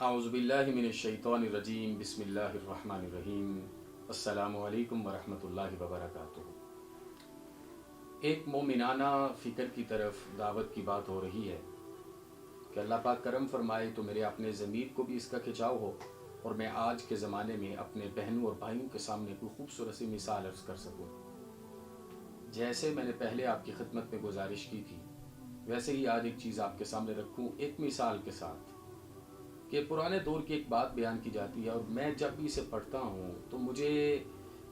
अऊज़ुबिल्लाहि मिनश्शैतानिर्रजीम बिस्मिल्लाहिर्रहमानिर्रहीम अस्सलामु अलैकुम वरहमतुल्लाहि वबरकातुहू। एक मोमिनाना फ़िक्र की तरफ दावत की बात हो रही है कि अल्लाह पाक करम फरमाए तो मेरे अपने ज़मीर को भी इसका खिंचाव हो और मैं आज के ज़माने में अपने बहनों और भाइयों के सामने कोई खूबसूरत सी मिसाल अर्ज़ कर सकूँ। जैसे मैंने पहले आपकी खिदमत में गुजारिश की थी, वैसे ही आज एक चीज़ आपके सामने रखूँ एक मिसाल के साथ कि पुराने दौर की एक बात बयान की जाती है और मैं जब भी इसे पढ़ता हूँ तो मुझे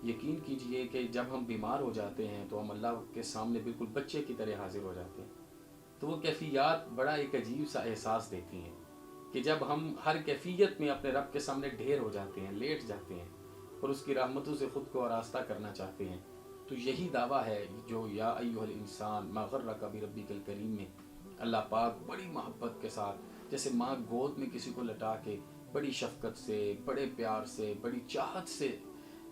यकीन कीजिए कि जब हम बीमार हो जाते हैं तो हम अल्लाह के सामने बिल्कुल बच्चे की तरह हाजिर हो जाते हैं। तो वो कैफियत बड़ा एक अजीब सा एहसास देती हैं कि जब हम हर कैफियत में अपने रब के सामने ढेर हो जाते हैं, लेट जाते हैं और उसकी रहमतों से ख़ुद को आरास्ता करना चाहते हैं। तो यही दावा है जो या अय्युहल इंसान मा गर्रका बिरब्बिकल करीम में अल्लाह पाक बड़ी मोहब्बत के साथ, जैसे माँ गोद में किसी को लटा के बड़ी शफ़क़त से, बड़े प्यार से, बड़ी चाहत से,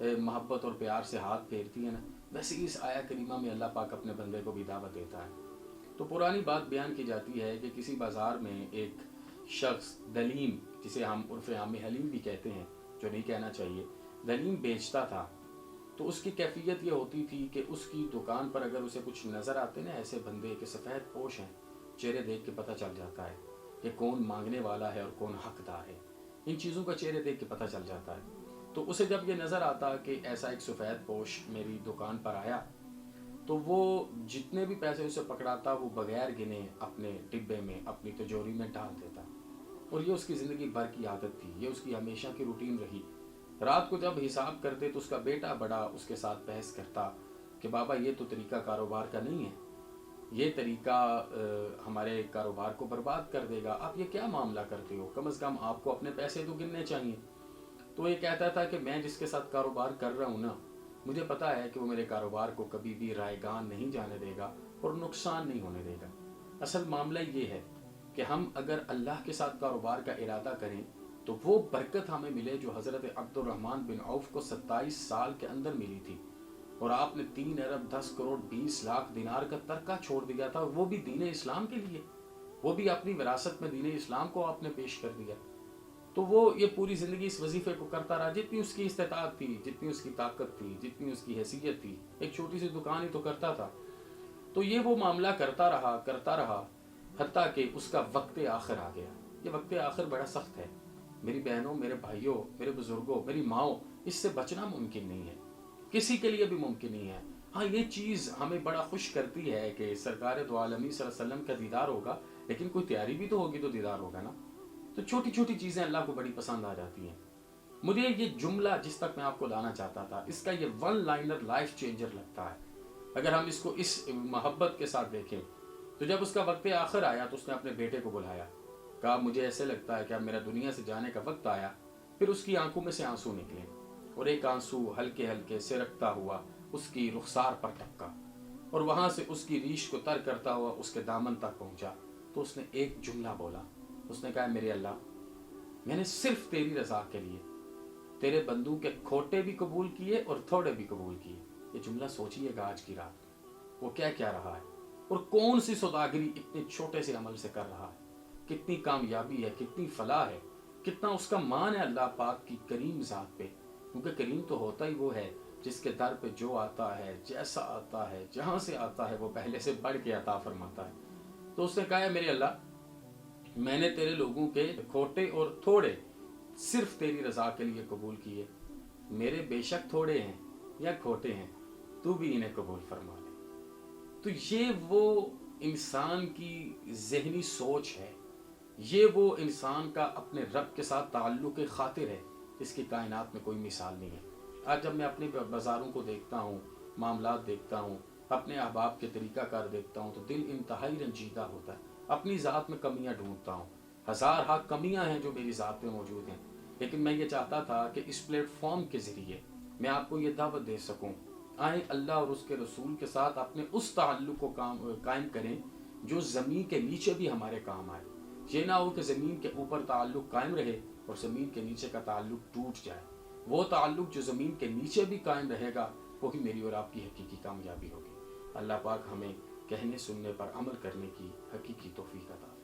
मोहब्बत और प्यार से हाथ फेरती है ना, वैसे ही इस आया करीमा में अल्लाह पाक अपने बंदे को भी दावत देता है। तो पुरानी बात बयान की जाती है कि किसी बाज़ार में एक शख्स दलीम, जिसे हम उर्फ़ आम में हलीम भी कहते हैं, जो नहीं कहना चाहिए, दलीम बेचता था। तो उसकी कैफियत ये होती थी कि उसकी दुकान पर अगर उसे कुछ नज़र आते ना ऐसे बंदे के सफ़ेद पोश हैं, चेहरे देख के पता चल जाता है कि कौन मांगने वाला है और कौन हकदार है। इन चीज़ों का चेहरे देख के पता चल जाता है। तो उसे जब ये नज़र आता कि ऐसा एक सफ़ेद पोश मेरी दुकान पर आया, तो वो जितने भी पैसे उसे पकड़ाता वो बगैर गिने अपने डिब्बे में, अपनी तिजोरी में डाल देता। और ये उसकी ज़िंदगी भर की आदत थी, ये उसकी हमेशा की रूटीन रही। रात को जब हिसाब करते तो उसका बेटा बड़ा उसके साथ बहस करता कि बाबा ये तो तरीका कारोबार का नहीं है, ये तरीका हमारे कारोबार को बर्बाद कर देगा, आप ये क्या मामला करते हो, कम से कम आपको अपने पैसे तो गिनने चाहिए। तो ये कहता था कि मैं जिसके साथ कारोबार कर रहा हूँ ना, मुझे पता है कि वो मेरे कारोबार को कभी भी रायगान नहीं जाने देगा और नुकसान नहीं होने देगा। असल मामला ये है कि हम अगर अल्लाह के साथ कारोबार का इरादा करें तो वो बरकत हमें मिले जो हज़रत अब्दुर्रहमान बिन औफ को 27 साल के अंदर मिली थी। और आपने 3 अरब 10 करोड़ 20 लाख दिनार का तरका छोड़ दिया था, और वो भी दीन इस्लाम के लिए, वो भी अपनी विरासत में दीन इस्लाम को आपने पेश कर दिया। तो वो ये पूरी ज़िंदगी इस वजीफ़े को करता रहा, जितनी उसकी इस्तेताअत थी, जितनी उसकी ताकत थी, जितनी उसकी हैसियत थी। एक छोटी सी दुकान ही तो करता था। तो ये वो मामला करता रहा हत्ता कि उसका वक्त आखिर आ गया। ये वक्त आखिर बड़ा सख्त है मेरी बहनों, मेरे भाइयों, मेरे बुज़ुर्गों, मेरी माओ, इससे बचना मुमकिन नहीं है, किसी के लिए भी मुमकिन नहीं है। हाँ, ये चीज़ हमें बड़ा खुश करती है कि सरकार दो आलमी सल्लल्लाहु अलैहि वसल्लम का दीदार होगा, लेकिन कोई तैयारी भी तो होगी तो दीदार होगा ना। तो छोटी छोटी चीज़ें अल्लाह को बड़ी पसंद आ जाती हैं। मुझे ये जुमला जिस तक मैं आपको लाना चाहता था, इसका ये वन लाइनर लाइफ चेंजर लगता है अगर हम इसको इस मोहब्बत के साथ देखें। तो जब उसका वक्त आखिर आया तो उसने अपने बेटे को बुलाया, कहा मुझे ऐसे लगता है कि अब मेरा दुनिया से जाने का वक्त आया। फिर उसकी आंखों में से आंसू निकले और एक आंसू हल्के हल्के सिरकता हुआ उसकी रुखसार पर टपका और वहां से उसकी रीश को तर करता हुआ उसके दामन तक पहुंचा। तो उसने एक जुमला बोला, उसने कहा मेरे अल्लाह, मैंने सिर्फ तेरी रजा के लिए तेरे बंदू के खोटे भी कबूल किए और थोड़े भी कबूल किए। ये जुमला सोचिएगा आज की रात वो क्या क्या रहा है और कौन सी सौदागरी इतने छोटे से अमल से कर रहा है, कितनी कामयाबी है, कितनी फलाह है, कितना उसका मान है अल्लाह पाक की करीम ज़ात पे। क्योंकि करीम तो होता ही वो है जिसके दर पे जो आता है, जैसा आता है, जहाँ से आता है, वो पहले से बढ़ के अता फरमाता है। तो उसने कहा मेरे अल्लाह, मैंने तेरे लोगों के खोटे और थोड़े सिर्फ तेरी रजा के लिए कबूल किए। मेरे बेशक थोड़े हैं या खोटे हैं, तू भी इन्हें कबूल फरमा ले। तो ये वो इंसान की जहनी सोच है, ये वो इंसान का अपने रब के साथ ताल्लुक़ खातिर है, इसकी कायनात में कोई मिसाल नहीं है। आज जब मैं अपने बाज़ारों को देखता हूँ, मामलात देखता हूँ, अपने अहबाब के तरीक़ाकार देखता हूँ, तो दिल इंतहाई रंजीदा होता है। अपनी ज़ात में कमियाँ ढूंढता हूँ, हज़ार हाँ कमियाँ हैं जो मेरी ज़ात में मौजूद हैं, लेकिन मैं ये चाहता था कि इस प्लेटफॉर्म के ज़रिए मैं आपको ये दावत दे सकूँ, आए अल्लाह और उसके रसूल के साथ अपने उस ताल्लुक़ को कायम करें जो ज़मीन के नीचे भी हमारे काम आए। ये ना हो कि ज़मीन के ऊपर ताल्लुक़ कायम रहे और ज़मीन के नीचे का ताल्लुक़ टूट जाए। वो ताल्लुक़ जो ज़मीन के नीचे भी कायम रहेगा वही मेरी और आपकी हकीकी कामयाबी होगी। अल्लाह पाक हमें कहने सुनने पर अमल करने की हकीकी तौफीक अता फरमाए।